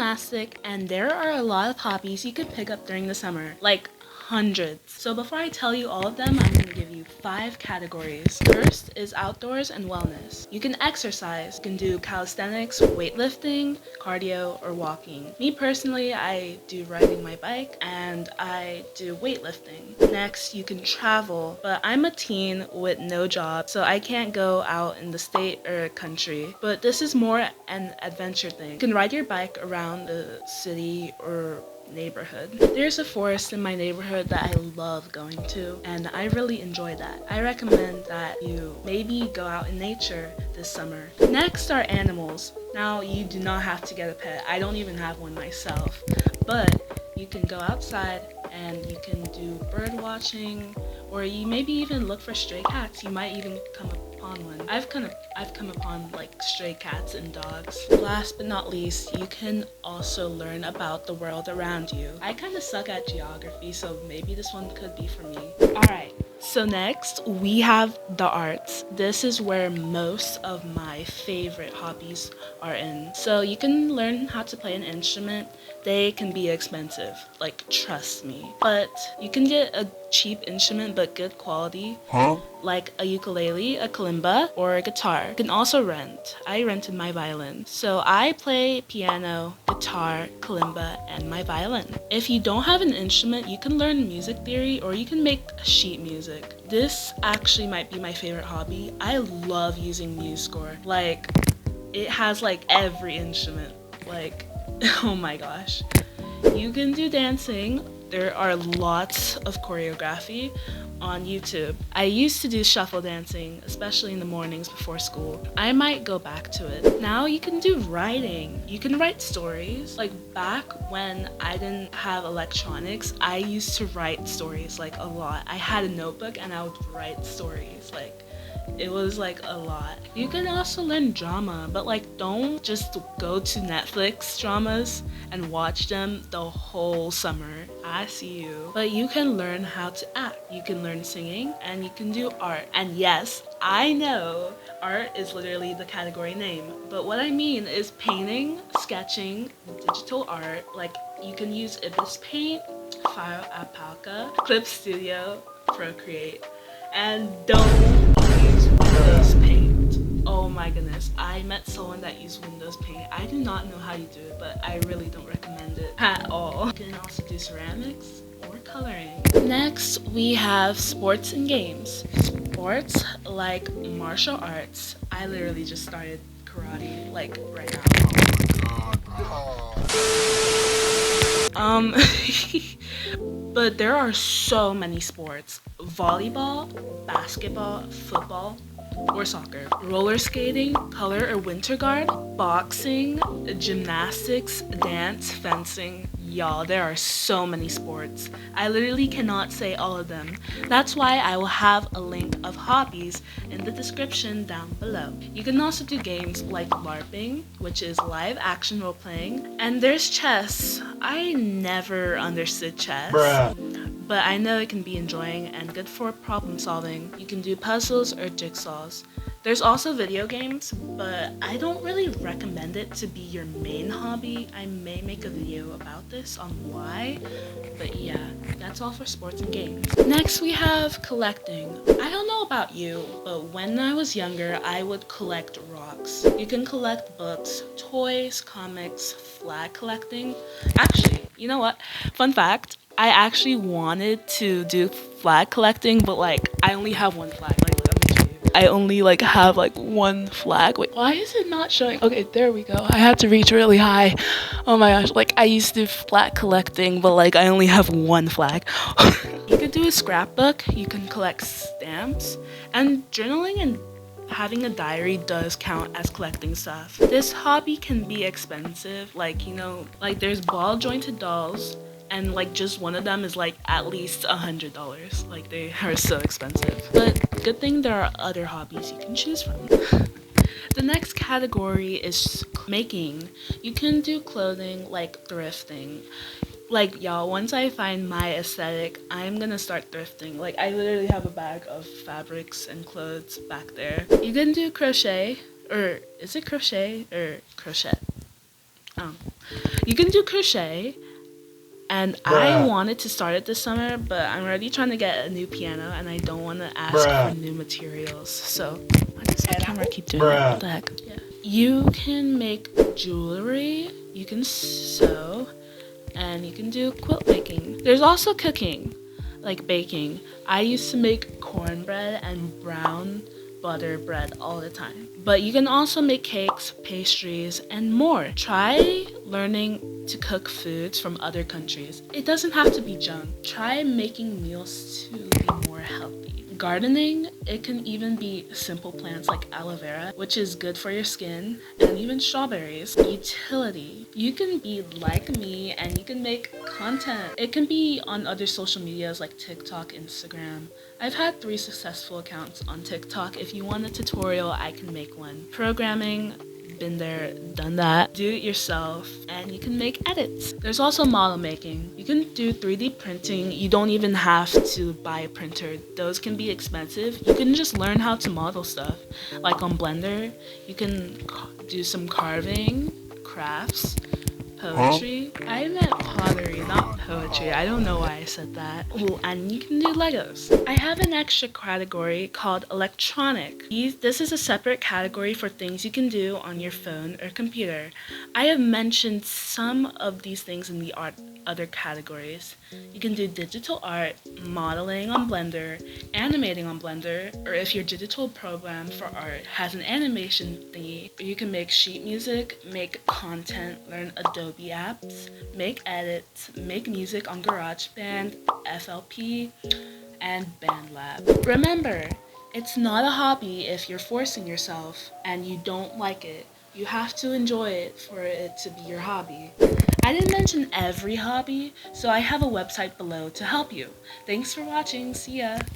mastic, and there are a lot of hobbies you could pick up during the summer, like hundreds. So before I tell you all of them, I'm going to give you 5 categories. First is outdoors and wellness. You can exercise. You can do calisthenics, weightlifting, cardio, or walking. Me personally, I do riding my bike and I do weightlifting. Next, you can travel, but I'm a teen with no job, so I can't go out in the state or country. But this is more an adventure thing. You can ride your bike around the city or neighborhood. There's a forest in my neighborhood that I love going to, and I really enjoy that. I recommend that you maybe go out in nature this summer. Next are animals. Now, you do not have to get a pet. I don't even have one myself, but you can go outside and you can do bird watching, or you maybe even look for stray cats. You might even come upon one. I've come upon like stray cats and dogs. Last but not least, you can also learn about the world around you. I kind of suck at geography, so maybe this one could be for me. Alright, so next we have the arts. This is where most of my favorite hobbies are in. So you can learn how to play an instrument. They can be expensive, like trust me. But you can get a cheap instrument but good quality, like a ukulele, a kalimba, or a guitar. You can also rent. I rented my violin. So I play piano, guitar, kalimba, and my violin. If you don't have an instrument, you can learn music theory or you can make sheet music. This actually might be my favorite hobby. I love using MuseScore. Like, it has like every instrument. Like, oh my gosh. You can do dancing. There are lots of choreography on YouTube. I used to do shuffle dancing, especially in the mornings before school. I might go back to it. Now you can do writing. You can write stories. Like back when I didn't have electronics, I used to write stories like a lot. I had a notebook and I would write stories. Like, it was like a lot. You can also learn drama, but like don't just go to Netflix dramas and watch them the whole summer. I see you. But you can learn how to act. You can learn singing and you can do art. And yes, I know art is literally the category name, but what I mean is painting, sketching, digital art. Like you can use Ibis Paint, File Alpaca, Clip Studio, Procreate, and don't use Windows Paint. Oh my goodness, I met someone that used Windows Paint. I do not know how you do it, but I really don't recommend it at all. You can also do ceramics or coloring. Next, we have sports and games. Sports like martial arts. I literally just started karate like right now. But there are so many sports. Volleyball, basketball, football, or soccer. Roller skating, color or winter guard, boxing, gymnastics, dance, fencing. Y'all, there are so many sports. I literally cannot say all of them. That's why I will have a link of hobbies in the description down below. You can also do games like LARPing, which is live action role playing, and there's chess. I never understood chess. But I know it can be enjoying and good for problem solving. You can do puzzles or jigsaws. There's also video games, but I don't really recommend it to be your main hobby. I may make a video about this on why, but yeah, that's all for sports and games. Next we have collecting. I don't know about you, but when I was younger, I would collect rocks. You can collect books, toys, comics, flag collecting. Actually, you know what? Fun fact, I actually wanted to do flag collecting, but like I only have one flag. I only like have like one flag. Wait, why is it not showing? Okay, there we go. I had to reach really high. Oh my gosh, like I used to do flag collecting, but like I only have one flag. You could do a scrapbook, you can collect stamps, and journaling and having a diary does count as collecting stuff. This hobby can be expensive, like, you know, like there's ball jointed dolls, and like just one of them is like at least $100. Like they are so expensive. But good thing there are other hobbies you can choose from. The next category is making. You can do clothing like thrifting. Like y'all, once I find my aesthetic, I'm gonna start thrifting. Like I literally have a bag of fabrics and clothes back there. You can do crochet, or is it crochet or crochet? You can do crochet. And I wanted to start it this summer, but I'm already trying to get a new piano, and I don't want to ask for new materials. So why does the camera keep doing that? What the heck? Yeah. You can make jewelry, you can sew, and you can do quilt making. There's also cooking, like baking. I used to make cornbread and brown butter bread all the time. But you can also make cakes, pastries, and more. Try learning to cook foods from other countries. It doesn't have to be junk. Try making meals to be more healthy. Gardening, it can even be simple plants like aloe vera, which is good for your skin, and even strawberries. Utility. You can be like me and you can make content. It can be on other social medias like TikTok, Instagram. I've had 3 successful accounts on TikTok. If you want a tutorial, I can make one. Programming, been there, done that. Do it yourself, and you can make edits. There's also model making. You can do 3D printing. You don't even have to buy a printer. Those can be expensive. You can just learn how to model stuff. Like on Blender, you can do some carving, crafts, poetry. I meant pottery, not poetry. I don't know why I said that. Oh, and you can do Legos. I have an extra category called electronic. This is a separate category for things you can do on your phone or computer. I have mentioned some of these things in the other categories. You can do digital art, modeling on Blender, animating on Blender, or if your digital program for art has an animation thingy, you can make sheet music, make content, learn Adobe apps, make edits, make music on GarageBand, FLP, and BandLab. Remember, it's not a hobby if you're forcing yourself and you don't like it. You have to enjoy it for it to be your hobby. I didn't mention every hobby, so I have a website below to help you. Thanks for watching. See ya!